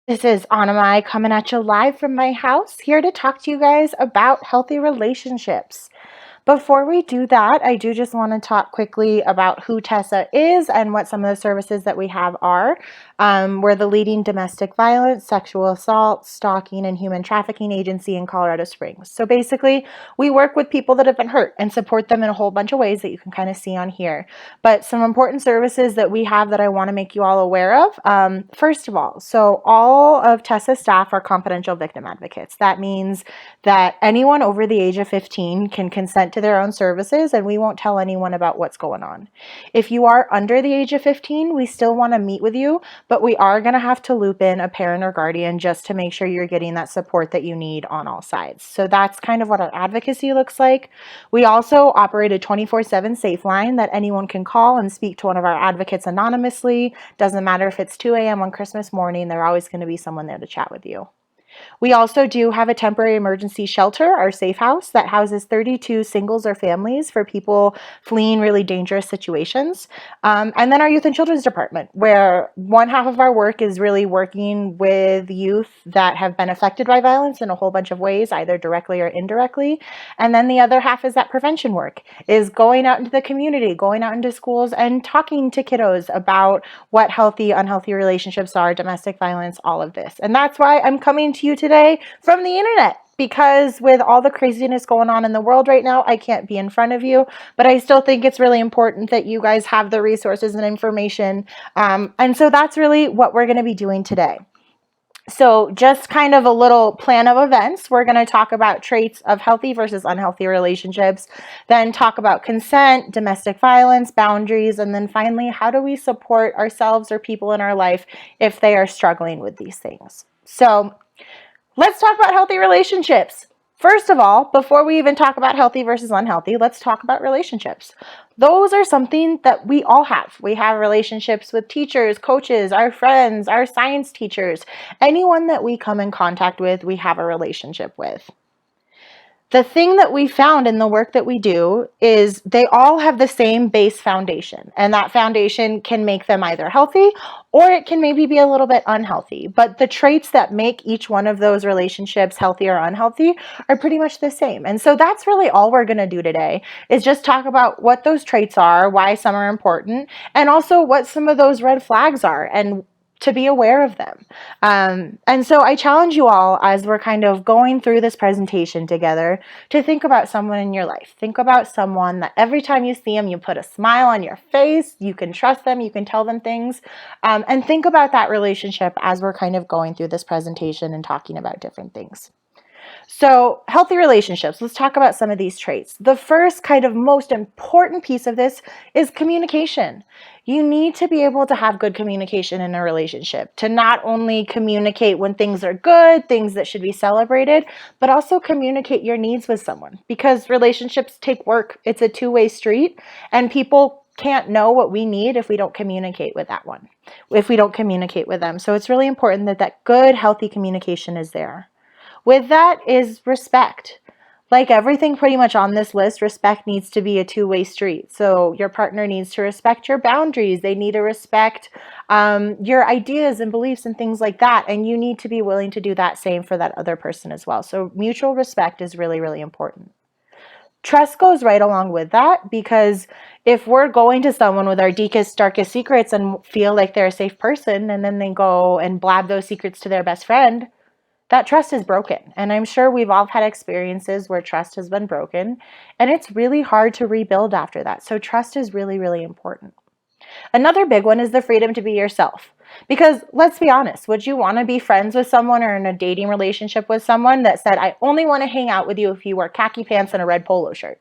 This is Anamai coming at you live from my house, here to talk to you guys about healthy relationships. Before we do that, I do just want to talk quickly about who TESSA is and what some of the services that we have are. We're the leading domestic violence, sexual assault, stalking, and human trafficking agency in Colorado Springs. So basically, we work with people that have been hurt and support them in a whole bunch of ways that you can kind of see on here. But some important services that we have that I want to make you all aware of. First of all, so all of TESSA staff are confidential victim advocates. That means that anyone over the age of 15 can consent to their own services, and we won't tell anyone about what's going on. If you are under the age of 15, we still want to meet with you, but we are going to have to loop in a parent or guardian just to make sure you're getting that support that you need on all sides. So that's kind of what our advocacy looks like. We also operate a 24/7 safe line that anyone can call and speak to one of our advocates anonymously. Doesn't matter if it's 2 a.m. on Christmas morning, there's always going to be someone there to chat with you. We also do have a temporary emergency shelter, our safe house, that houses 32 singles or families for people fleeing really dangerous situations. And then our youth and children's department, where one half of our work is really working with youth that have been affected by violence in a whole bunch of ways, either directly or indirectly. And then the other half is that prevention work, is going out into the community, going out into schools and talking to kiddos about what healthy, unhealthy relationships are, domestic violence, all of this. And that's why I'm coming to you today from the internet, because with all the craziness going on in the world right now, I can't be in front of you, but I still think it's really important that you guys have the resources and information. And so that's really what we're going to be doing today. So just kind of a little plan of events. We're going to talk about traits of healthy versus unhealthy relationships, then talk about consent, domestic violence, boundaries, and then finally, how do we support ourselves or people in our life if they are struggling with these things. So let's talk about healthy relationships. First of all, before we even talk about healthy versus unhealthy, let's talk about relationships. Those are something that we all have. We have relationships with teachers, coaches, our friends, our science teachers. Anyone that we come in contact with, we have a relationship with. The thing that we found in the work that we do is they all have the same base foundation, and that foundation can make them either healthy or it can maybe be a little bit unhealthy. But the traits that make each one of those relationships healthy or unhealthy are pretty much the same. And so that's really all we're going to do today, is just talk about what those traits are, why some are important, and also what some of those red flags are and to be aware of them. And so I challenge you all, as we're kind of going through this presentation together, to think about someone in your life. Think about someone that every time you see them, you put a smile on your face, you can trust them, you can tell them things, and think about that relationship as we're kind of going through this presentation and talking about different things. So healthy relationships, let's talk about some of these traits. The first kind of most important piece of this is communication. You need to be able to have good communication in a relationship, to not only communicate when things are good, things that should be celebrated, but also communicate your needs with someone, because relationships take work. It's a two-way street, and people can't know what we need if we don't communicate with that one, if we don't communicate with them. So it's really important that that good, healthy communication is there. With that is respect. Like everything pretty much on this list, respect needs to be a two-way street. So your partner needs to respect your boundaries. They need to respect your ideas and beliefs and things like that. And you need to be willing to do that same for that other person as well. So mutual respect is really, really important. Trust goes right along with that, because if we're going to someone with our deepest, darkest secrets and feel like they're a safe person, and then they go and blab those secrets to their best friend, that trust is broken. And I'm sure we've all had experiences where trust has been broken, and it's really hard to rebuild after that. So trust is really, really important. Another big one is the freedom to be yourself. Because let's be honest, would you want to be friends with someone or in a dating relationship with someone that said, I only want to hang out with you if you wear khaki pants and a red polo shirt?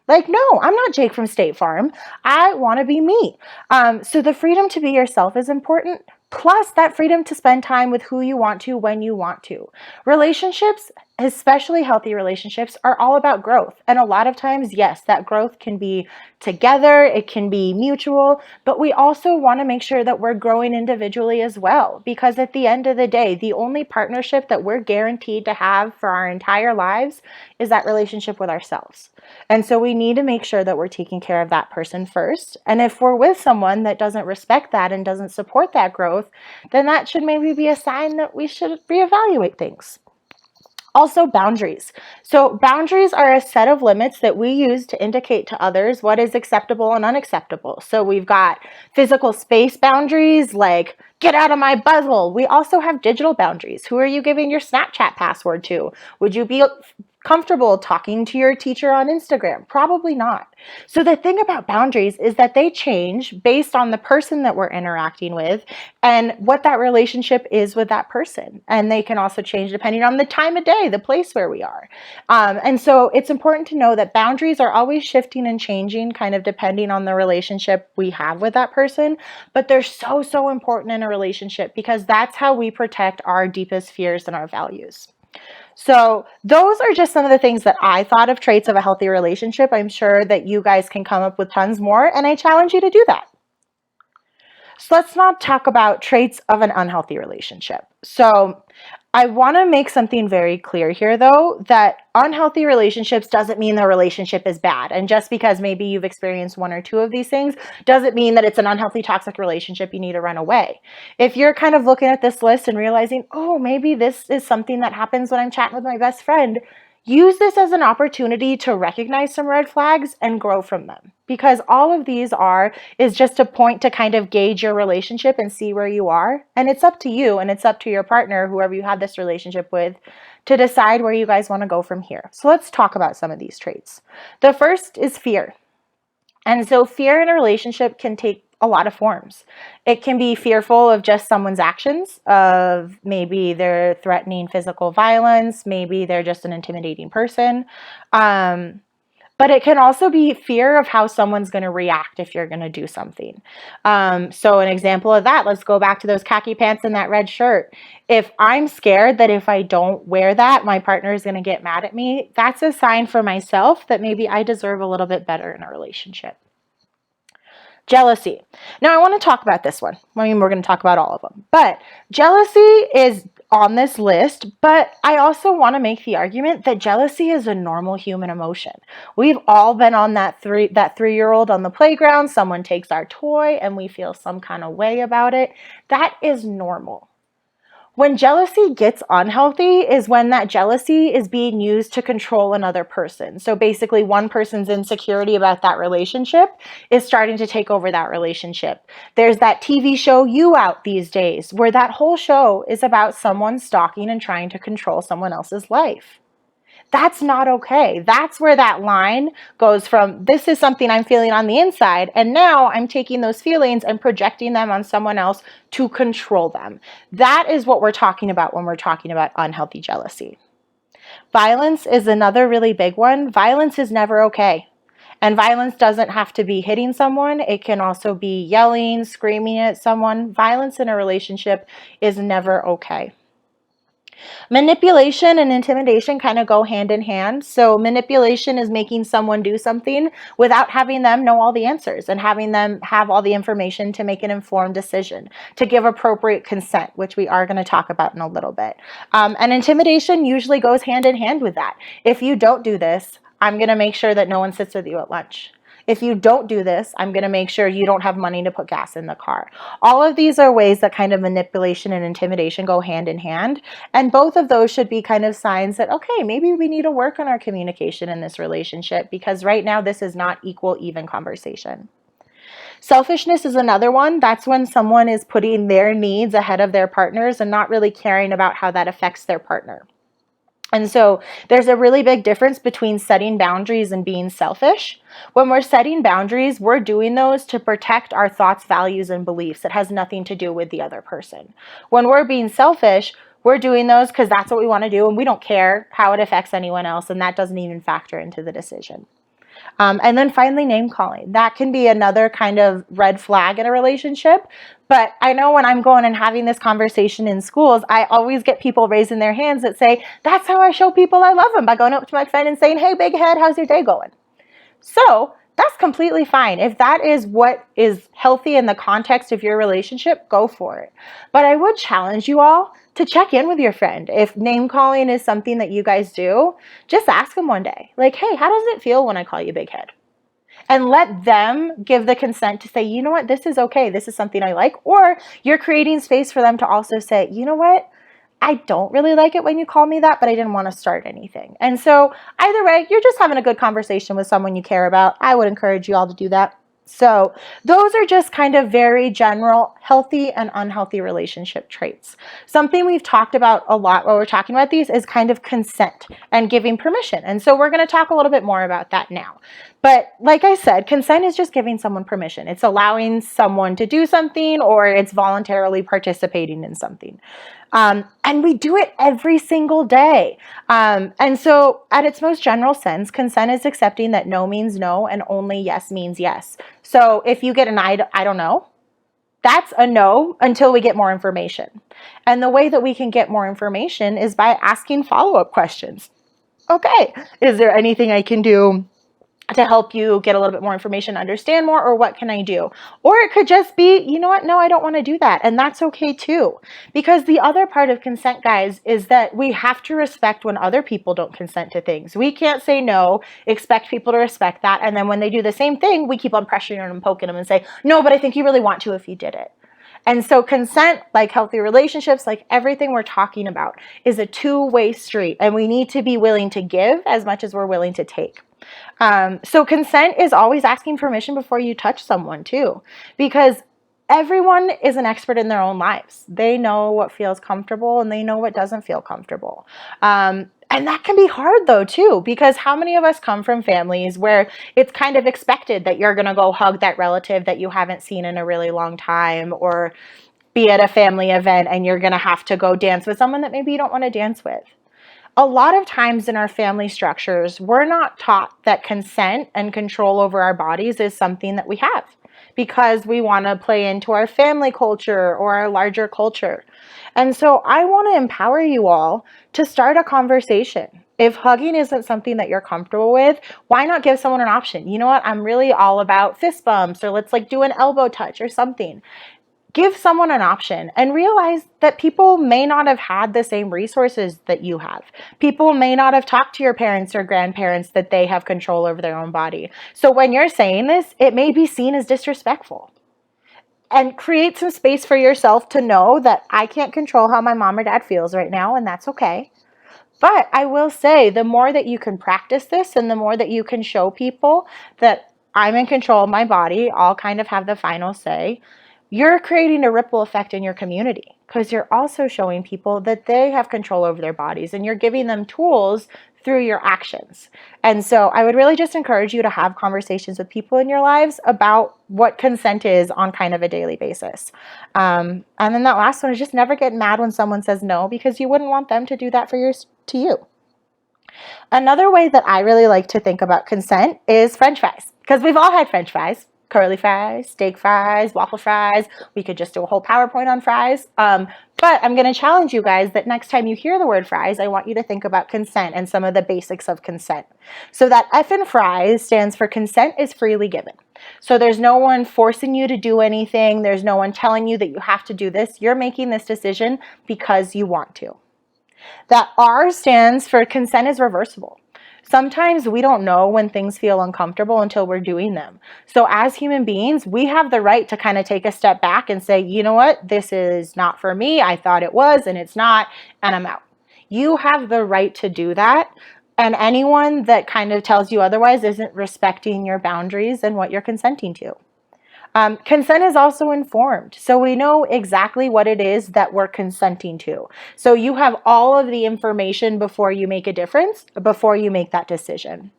Like, no, I'm not Jake from State Farm. I want to be me. So the freedom to be yourself is important. Plus that freedom to spend time with who you want to, when you want to. Relationships especially healthy relationships, are all about growth. And a lot of times, yes, that growth can be together, it can be mutual, but we also want to make sure that we're growing individually as well. Because at the end of the day, the only partnership that we're guaranteed to have for our entire lives is that relationship with ourselves. And so we need to make sure that we're taking care of that person first. And if we're with someone that doesn't respect that and doesn't support that growth, then that should maybe be a sign that we should reevaluate things. Also, boundaries. So boundaries are a set of limits that we use to indicate to others what is acceptable and unacceptable. So we've got physical space boundaries, like get out of my bubble. We also have digital boundaries. Who are you giving your Snapchat password to? Would you be comfortable talking to your teacher on Instagram? Probably not. So the thing about boundaries is that they change based on the person that we're interacting with and what that relationship is with that person. And they can also change depending on the time of day, the place where we are. And so it's important to know that boundaries are always shifting and changing kind of depending on the relationship we have with that person. But they're so, so important in a relationship because that's how we protect our deepest fears and our values. So those are just some of the things that I thought of traits of a healthy relationship. I'm sure that you guys can come up with tons more, and I challenge you to do that. So let's not talk about traits of an unhealthy relationship. So I want to make something very clear here, though, that unhealthy relationships doesn't mean the relationship is bad. And just because maybe you've experienced one or two of these things doesn't mean that it's an unhealthy, toxic relationship you need to run away. If you're kind of looking at this list and realizing, oh, maybe this is something that happens when I'm chatting with my best friend, use this as an opportunity to recognize some red flags and grow from them. Because all of these is just a point to kind of gauge your relationship and see where you are. And it's up to you and it's up to your partner, whoever you have this relationship with, to decide where you guys want to go from here. So let's talk about some of these traits. The first is fear. And so fear in a relationship can take a lot of forms. It can be fearful of just someone's actions, of maybe they're threatening physical violence, maybe they're just an intimidating person. But it can also be fear of how someone's going to react if you're going to do something. So an example of that, let's go back to those khaki pants and that red shirt. If I'm scared that if I don't wear that, my partner is going to get mad at me, that's a sign for myself that maybe I deserve a little bit better in a relationship. Jealousy. Now, I want to talk about this one. I mean, we're going to talk about all of them. But jealousy is on this list, but I also want to make the argument that jealousy is a normal human emotion. We've all been on that three-year-old on the playground. Someone takes our toy and we feel some kind of way about it. That is normal. When jealousy gets unhealthy is when that jealousy is being used to control another person. So basically one person's insecurity about that relationship is starting to take over that relationship. There's that TV show You Out these days where that whole show is about someone stalking and trying to control someone else's life. That's not okay. That's where that line goes from, this is something I'm feeling on the inside, and now I'm taking those feelings and projecting them on someone else to control them. That is what we're talking about when we're talking about unhealthy jealousy. Violence is another really big one. Violence is never okay. And violence doesn't have to be hitting someone. It can also be yelling, screaming at someone. Violence in a relationship is never okay. Manipulation and intimidation kind of go hand in hand. So manipulation is making someone do something without having them know all the answers and having them have all the information to make an informed decision, to give appropriate consent, which we are going to talk about in a little bit. And intimidation usually goes hand in hand with that. If you don't do this, I'm going to make sure that no one sits with you at lunch. If you don't do this, I'm going to make sure you don't have money to put gas in the car. All of these are ways that kind of manipulation and intimidation go hand in hand. And both of those should be kind of signs that, okay, maybe we need to work on our communication in this relationship because right now this is not equal, even conversation. Selfishness is another one. That's when someone is putting their needs ahead of their partner's and not really caring about how that affects their partner. And so there's a really big difference between setting boundaries and being selfish. When we're setting boundaries, we're doing those to protect our thoughts, values, and beliefs. It has nothing to do with the other person. When we're being selfish, we're doing those because that's what we want to do, and we don't care how it affects anyone else, and that doesn't even factor into the decision. And then finally, name calling. That can be another kind of red flag in a relationship. But I know when I'm going and having this conversation in schools, I always get people raising their hands that say, that's how I show people I love them, by going up to my friend and saying, hey, big head, how's your day going? So that's completely fine. If that is what is healthy in the context of your relationship, go for it. But I would challenge you all to check in with your friend. If name calling is something that you guys do, just ask them one day, like, hey, how does it feel when I call you big head? And let them give the consent to say, you know what, this is okay. This is something I like. Or you're creating space for them to also say, you know what, I don't really like it when you call me that, but I didn't want to start anything. And so either way, you're just having a good conversation with someone you care about. I would encourage you all to do that. So those are just kind of very general healthy and unhealthy relationship traits. Something we've talked about a lot while we're talking about these is kind of consent and giving permission. And so we're going to talk a little bit more about that now. But like I said, consent is just giving someone permission. It's allowing someone to do something, or it's voluntarily participating in something. And we do it every single day. And so at its most general sense, consent is accepting that no means no and only yes means yes. So if you get an I don't know, that's a no until we get more information. And the way that we can get more information is by asking follow-up questions. Okay, is there anything I can do to help you get a little bit more information, understand more, or what can I do? Or it could just be, you know what, no, I don't want to do that. And that's okay too. Because the other part of consent, guys, is that we have to respect when other people don't consent to things. We can't say no, expect people to respect that. And then when they do the same thing, we keep on pressuring them and poking them and say, no, but I think you really want to if you did it. And so consent, like healthy relationships, like everything we're talking about, is a two-way street. And we need to be willing to give as much as we're willing to take. So consent is always asking permission before you touch someone too, because everyone is an expert in their own lives. They know what feels comfortable and they know what doesn't feel comfortable. And that can be hard though too, because how many of us come from families where it's kind of expected that you're going to go hug that relative that you haven't seen in a really long time, or be at a family event and you're going to have to go dance with someone that maybe you don't want to dance with. A lot of times in our family structures, we're not taught that consent and control over our bodies is something that we have, because we want to play into our family culture or our larger culture. And so I want to empower you all to start a conversation. If hugging isn't something that you're comfortable with, why not give someone an option? You know what? I'm really all about fist bumps, or let's like do an elbow touch or something. Give someone an option and realize that people may not have had the same resources that you have. People may not have talked to your parents or grandparents that they have control over their own body. So when you're saying this, it may be seen as disrespectful. And create some space for yourself to know that I can't control how my mom or dad feels right now, and that's okay. But I will say, the more that you can practice this and the more that you can show people that I'm in control of my body, I'll kind of have the final say, you're creating a ripple effect in your community, because you're also showing people that they have control over their bodies and you're giving them tools through your actions. And so I would really just encourage you to have conversations with people in your lives about what consent is on kind of a daily basis. And then that last one is just never get mad when someone says no, because you wouldn't want them to do that to you. Another way that I really like to think about consent is French fries, because we've all had French fries. Curly fries, steak fries, waffle fries. We could just do a whole PowerPoint on fries. But I'm going to challenge you guys that next time you hear the word fries, I want you to think about consent and some of the basics of consent. So that F in fries stands for consent is freely given. So there's no one forcing you to do anything. There's no one telling you that you have to do this. You're making this decision because you want to. That R stands for consent is reversible. Sometimes we don't know when things feel uncomfortable until we're doing them. So as human beings, we have the right to kind of take a step back and say, you know what, this is not for me. I thought it was, and it's not, and I'm out. You have the right to do that. And anyone that kind of tells you otherwise isn't respecting your boundaries and what you're consenting to. Consent is also informed. So we know exactly what it is that we're consenting to. So you have all of the information before you make a difference, before you make that decision.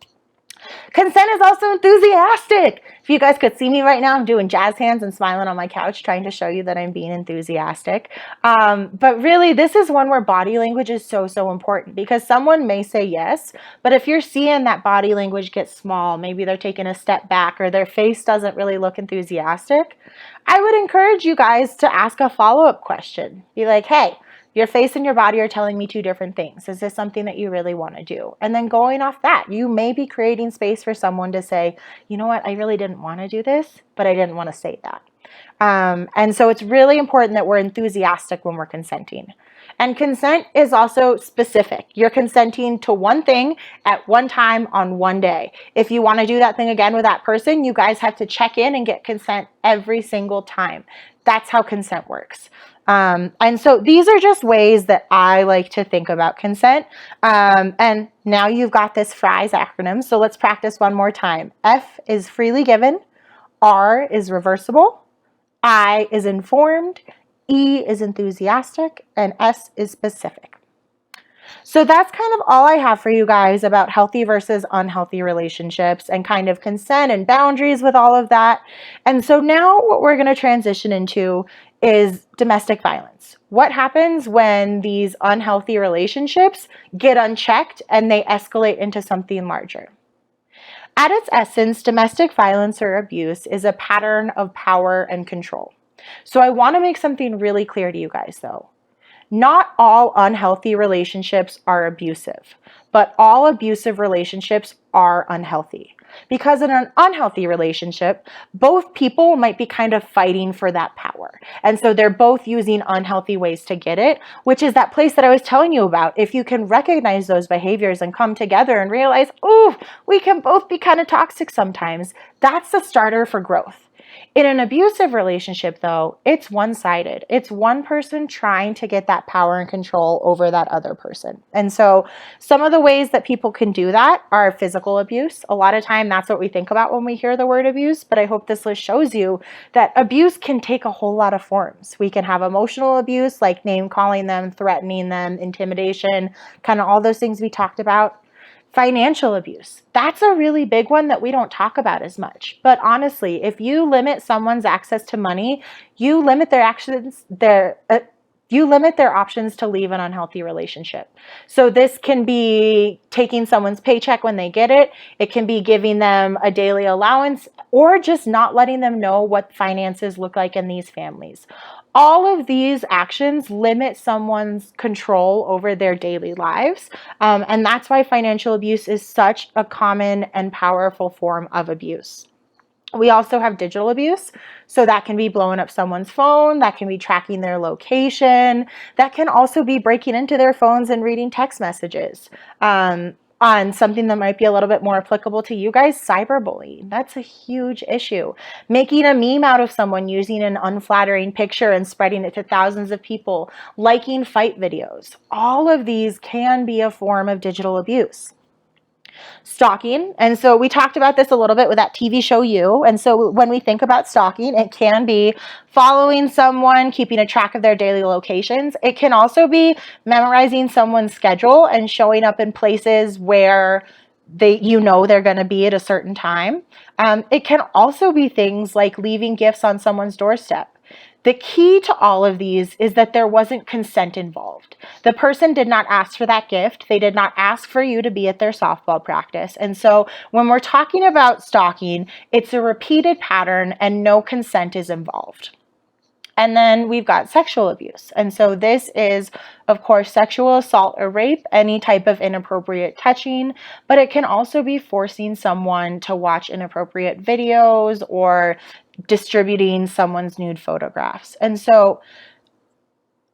Consent is also enthusiastic. If you guys could see me right now, I'm doing jazz hands and smiling on my couch, trying to show you that I'm being enthusiastic. But really, this is one where body language is so, so important, because someone may say yes, but if you're seeing that body language get small, maybe they're taking a step back or their face doesn't really look enthusiastic, I would encourage you guys to ask a follow-up question. Be like, hey, your face and your body are telling me two different things. Is this something that you really want to do? And then going off that, you may be creating space for someone to say, you know what, I really didn't want to do this, but I didn't want to say that. And so it's really important that we're enthusiastic when we're consenting. And consent is also specific. You're consenting to one thing at one time on one day. If you want to do that thing again with that person, you guys have to check in and get consent every single time. That's how consent works. And so these are just ways that I like to think about consent. And now you've got this FRIES acronym. So let's practice one more time. F is freely given. R is reversible. I is informed. E is enthusiastic. And S is specific. So that's kind of all I have for you guys about healthy versus unhealthy relationships and kind of consent and boundaries with all of that. And so now what we're going to transition into is domestic violence. What happens when these unhealthy relationships get unchecked and they escalate into something larger? At its essence, domestic violence or abuse is a pattern of power and control. So I want to make something really clear to you guys though. Not all unhealthy relationships are abusive, but all abusive relationships are unhealthy. Because in an unhealthy relationship, both people might be kind of fighting for that power. And so they're both using unhealthy ways to get it, which is that place that I was telling you about. If you can recognize those behaviors and come together and realize, ooh, we can both be kind of toxic sometimes, that's the starter for growth. In an abusive relationship, though, it's one-sided. It's one person trying to get that power and control over that other person. And so some of the ways that people can do that are physical abuse. A lot of time that's what we think about when we hear the word abuse, but I hope this list shows you that abuse can take a whole lot of forms. We can have emotional abuse, like name calling them, threatening them, intimidation, kind of all those things we talked about. Financial abuse. That's a really big one that we don't talk about as much. But honestly, if you limit someone's access to money, you limit their options to leave an unhealthy relationship. So this can be taking someone's paycheck when they get it. It can be giving them a daily allowance or just not letting them know what finances look like in these families. All of these actions limit someone's control over their daily lives. And that's why financial abuse is such a common and powerful form of abuse. We also have digital abuse. So that can be blowing up someone's phone. That can be tracking their location. That can also be breaking into their phones and reading text messages. On something that might be a little bit more applicable to you guys, cyberbullying. That's a huge issue. Making a meme out of someone using an unflattering picture and spreading it to thousands of people. Liking fight videos. All of these can be a form of digital abuse. Stalking. And so we talked about this a little bit with that TV show You. And so when we think about stalking, it can be following someone, keeping a track of their daily locations. It can also be memorizing someone's schedule and showing up in places where they're going to be at a certain time. It can also be things like leaving gifts on someone's doorstep. The key to all of these is that there wasn't consent involved. The person did not ask for that gift. They did not ask for you to be at their softball practice. And so when we're talking about stalking, it's a repeated pattern and no consent is involved. And then we've got sexual abuse. And so this is, of course, sexual assault or rape, any type of inappropriate touching, but it can also be forcing someone to watch inappropriate videos or distributing someone's nude photographs. And so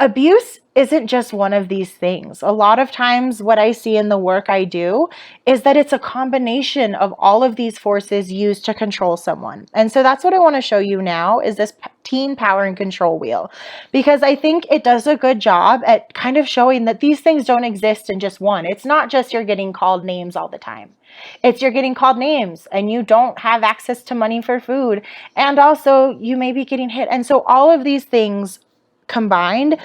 abuse isn't just one of these things. A lot of times what I see in the work I do is that it's a combination of all of these forces used to control someone. And so that's what I want to show you now is this teen power and control wheel, because I think it does a good job at kind of showing that these things don't exist in just one. It's not just you're getting called names all the time. It's you're getting called names and you don't have access to money for food. And also you may be getting hit. And so all of these things combined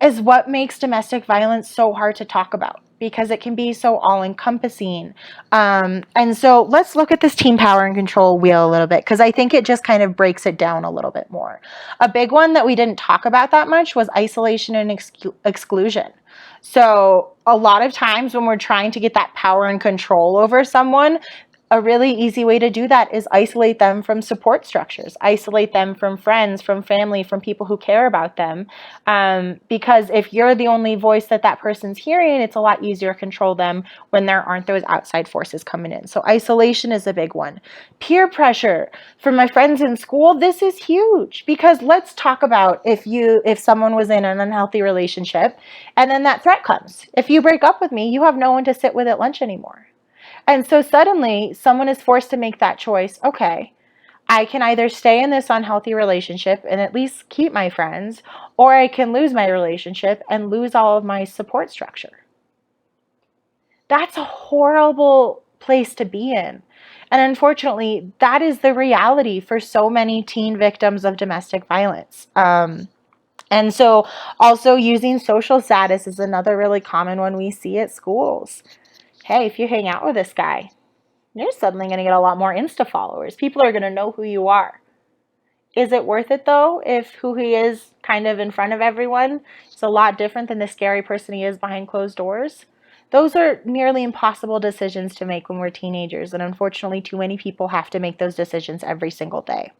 is what makes domestic violence so hard to talk about, because it can be so all-encompassing. And so let's look at this team power and control wheel a little bit, because I think it just kind of breaks it down a little bit more. A big one that we didn't talk about that much was isolation and exclusion. So a lot of times when we're trying to get that power and control over someone, a really easy way to do that is isolate them from support structures, isolate them from friends, from family, from people who care about them. Because if you're the only voice that that person's hearing, it's a lot easier to control them when there aren't those outside forces coming in. So isolation is a big one. Peer pressure. For my friends in school, this is huge, because let's talk about if someone was in an unhealthy relationship and then that threat comes. If you break up with me, you have no one to sit with at lunch anymore. And so suddenly someone is forced to make that choice. Okay, I can either stay in this unhealthy relationship and at least keep my friends, or I can lose my relationship and lose all of my support structure. That's a horrible place to be in. And unfortunately, that is the reality for so many teen victims of domestic violence. And so also using social status is another really common one we see at schools. Hey, if you hang out with this guy, you're suddenly going to get a lot more Insta followers. People are going to know who you are. Is it worth it though, if who he is kind of in front of everyone is a lot different than the scary person he is behind closed doors? Those are nearly impossible decisions to make when we're teenagers, and unfortunately too many people have to make those decisions every single day.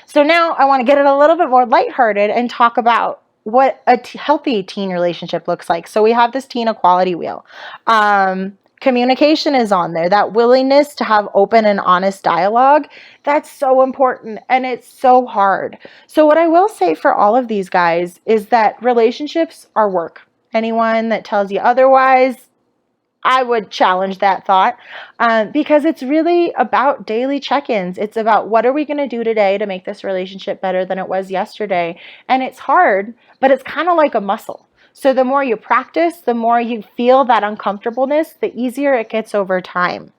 So now I want to get it a little bit more lighthearted and talk about what a healthy teen relationship looks like. So we have this teen equality wheel. Communication is on there. That willingness to have open and honest dialogue, that's so important, and it's so hard. So what I will say for all of these guys is that relationships are work. Anyone that tells you otherwise, I would challenge that thought, because it's really about daily check-ins. It's about, what are we going to do today to make this relationship better than it was yesterday? And it's hard, but it's kind of like a muscle. So the more you practice, the more you feel that uncomfortableness, the easier it gets over time.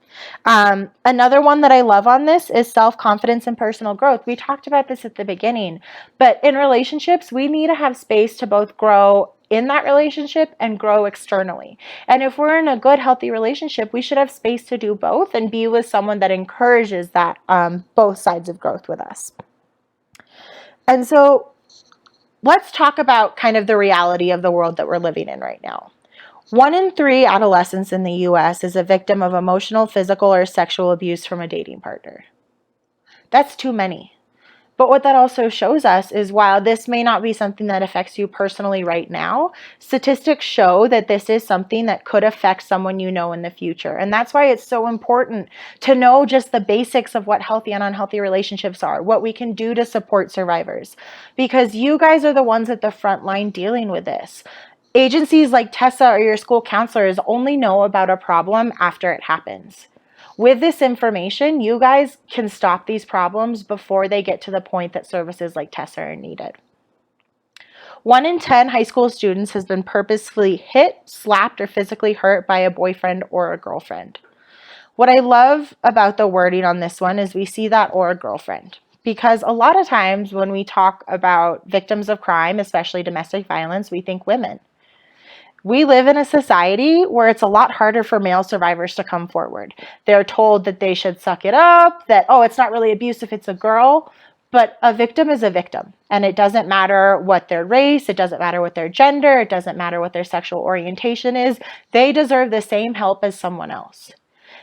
Another one that I love on this is self-confidence and personal growth. We talked about this at the beginning, but in relationships, we need to have space to both grow in that relationship and grow externally. And if we're in a good, healthy relationship, we should have space to do both and be with someone that encourages that both sides of growth with us. And so let's talk about kind of the reality of the world that we're living in right now. 1 in 3 adolescents in the US is a victim of emotional, physical, or sexual abuse from a dating partner. That's too many. But what that also shows us is, while this may not be something that affects you personally right now, statistics show that this is something that could affect someone you know in the future. And that's why it's so important to know just the basics of what healthy and unhealthy relationships are, what we can do to support survivors, because you guys are the ones at the front line dealing with this. Agencies like TESSA or your school counselors only know about a problem after it happens. With this information, you guys can stop these problems before they get to the point that services like TESSA are needed. 1 in 10 high school students has been purposefully hit, slapped, or physically hurt by a boyfriend or a girlfriend. What I love about the wording on this one is we see that "or a girlfriend," because a lot of times when we talk about victims of crime, especially domestic violence, we think women. We live in a society where it's a lot harder for male survivors to come forward. They're told that they should suck it up, that, oh, it's not really abuse if it's a girl. But a victim is a victim, and it doesn't matter what their race, it doesn't matter what their gender, it doesn't matter what their sexual orientation is. They deserve the same help as someone else.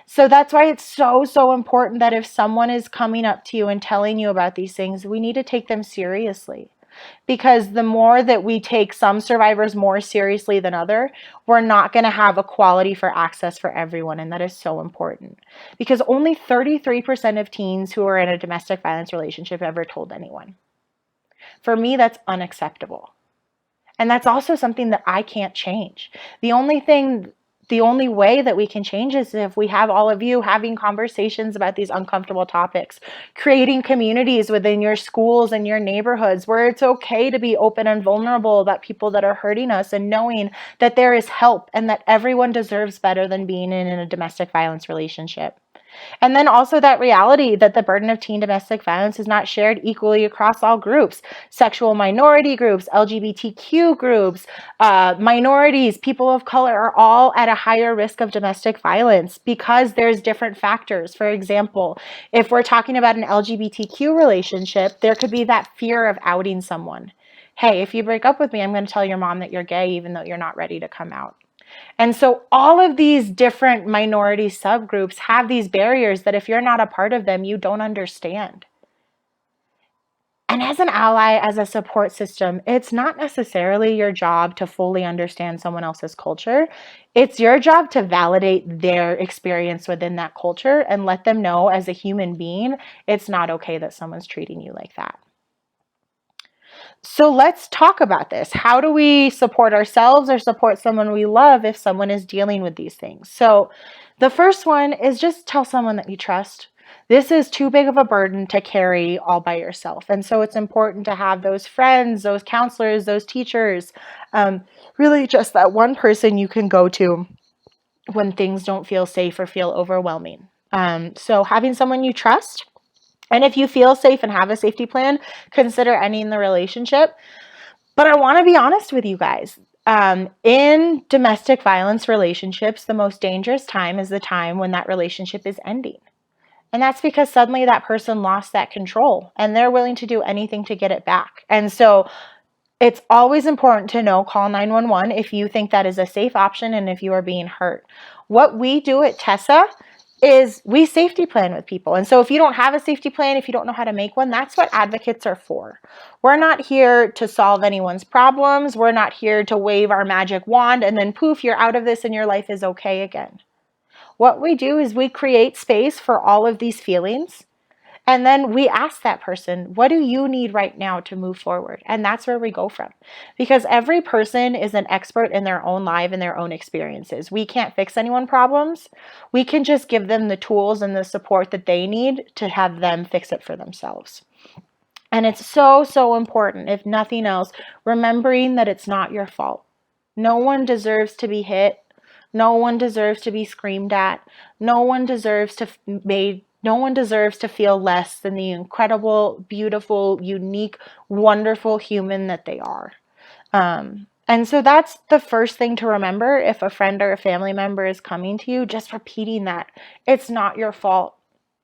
So that's why it's so important that if someone is coming up to you and telling you about these things, we need to take them seriously. Because the more that we take some survivors more seriously than others, we're not going to have equality for access for everyone. And that is so important, because only 33% of teens who are in a domestic violence relationship ever told anyone. For me, that's unacceptable. And that's also something that I can't change. The only way that we can change is if we have all of you having conversations about these uncomfortable topics, creating communities within your schools and your neighborhoods where it's okay to be open and vulnerable about people that are hurting us, and knowing that there is help and that everyone deserves better than being in a domestic violence relationship. And then also that reality that the burden of teen domestic violence is not shared equally across all groups. Sexual minority groups, LGBTQ groups, minorities, people of color are all at a higher risk of domestic violence because there's different factors. For example, if we're talking about an LGBTQ relationship, there could be that fear of outing someone. Hey, if you break up with me, I'm going to tell your mom that you're gay, even though you're not ready to come out. And so all of these different minority subgroups have these barriers that if you're not a part of them, you don't understand. And as an ally, as a support system, it's not necessarily your job to fully understand someone else's culture. It's your job to validate their experience within that culture and let them know as a human being, it's not okay that someone's treating you like that. So let's talk about this. How do we support ourselves or support someone we love if someone is dealing with these things? So the first one is just tell someone that you trust. This is too big of a burden to carry all by yourself. And so it's important to have those friends, those counselors, those teachers, really just that one person you can go to when things don't feel safe or feel overwhelming. So having someone you trust. And if you feel safe and have a safety plan, consider ending the relationship. But I want to be honest with you guys. In domestic violence relationships, the most dangerous time is the time when that relationship is ending. And that's because suddenly that person lost that control and they're willing to do anything to get it back. And so it's always important to know, call 911 if you think that is a safe option and if you are being hurt. What we do at TESSA is we safety plan with people. And so if you don't have a safety plan, if you don't know how to make one, that's what advocates are for. We're not here to solve anyone's problems. We're not here to wave our magic wand and then poof, you're out of this and your life is okay again. What we do is we create space for all of these feelings. And then we ask that person, what do you need right now to move forward? And that's where we go from. Because every person is an expert in their own life and their own experiences. We can't fix anyone's problems. We can just give them the tools and the support that they need to have them fix it for themselves. And it's so, so important, if nothing else, remembering that it's not your fault. No one deserves to be hit. No one deserves to be screamed at. No one deserves to feel less than the incredible, beautiful, unique, wonderful human that they are. And so that's the first thing to remember if a friend or a family member is coming to you, just repeating that. It's not your fault.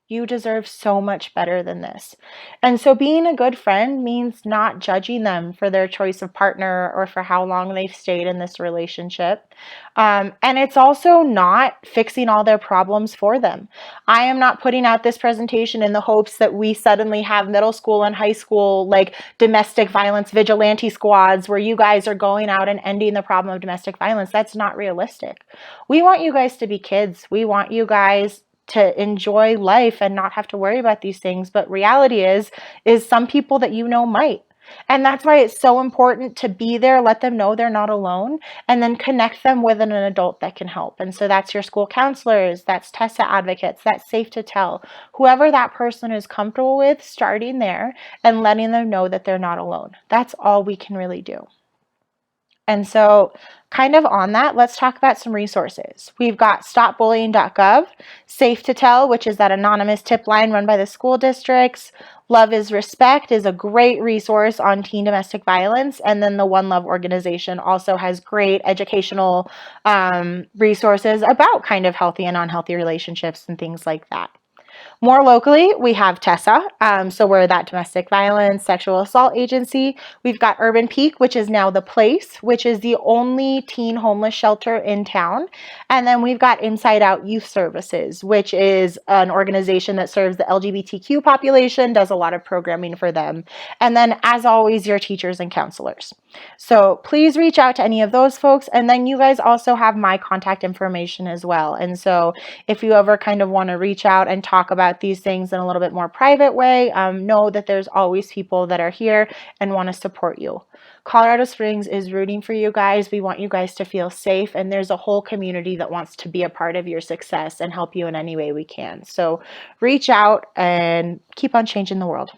You deserve so much better than this. And so being a good friend means not judging them for their choice of partner or for how long they've stayed in this relationship. And it's also not fixing all their problems for them. I am not putting out this presentation in the hopes that we suddenly have middle school and high school like domestic violence vigilante squads where you guys are going out and ending the problem of domestic violence. That's not realistic. We want you guys to be kids. We want you guys to enjoy life and not have to worry about these things. But reality is some people that you know might. And that's why it's so important to be there, let them know they're not alone, and then connect them with an adult that can help. And so that's your school counselors, that's TESSA advocates, that's Safe to Tell, whoever that person is comfortable with, starting there and letting them know that they're not alone. That's all we can really do. And so kind of on that, let's talk about some resources. We've got stopbullying.gov, Safe to Tell, which is that anonymous tip line run by the school districts. Love is Respect is a great resource on teen domestic violence. And then the One Love organization also has great educational resources about kind of healthy and unhealthy relationships and things like that. More locally, we have TESSA, so we're that domestic violence, sexual assault agency. We've got Urban Peak, which is now The Place, which is the only teen homeless shelter in town. And then we've got Inside Out Youth Services, which is an organization that serves the LGBTQ population, does a lot of programming for them. And then, as always, your teachers and counselors. So please reach out to any of those folks. And then you guys also have my contact information as well. And so if you ever kind of want to reach out and talk about these things in a little bit more private way, know that there's always people that are here and want to support you. Colorado Springs is rooting for you guys. We want you guys to feel safe, and there's a whole community that wants to be a part of your success and help you in any way we can. So reach out and keep on changing the world.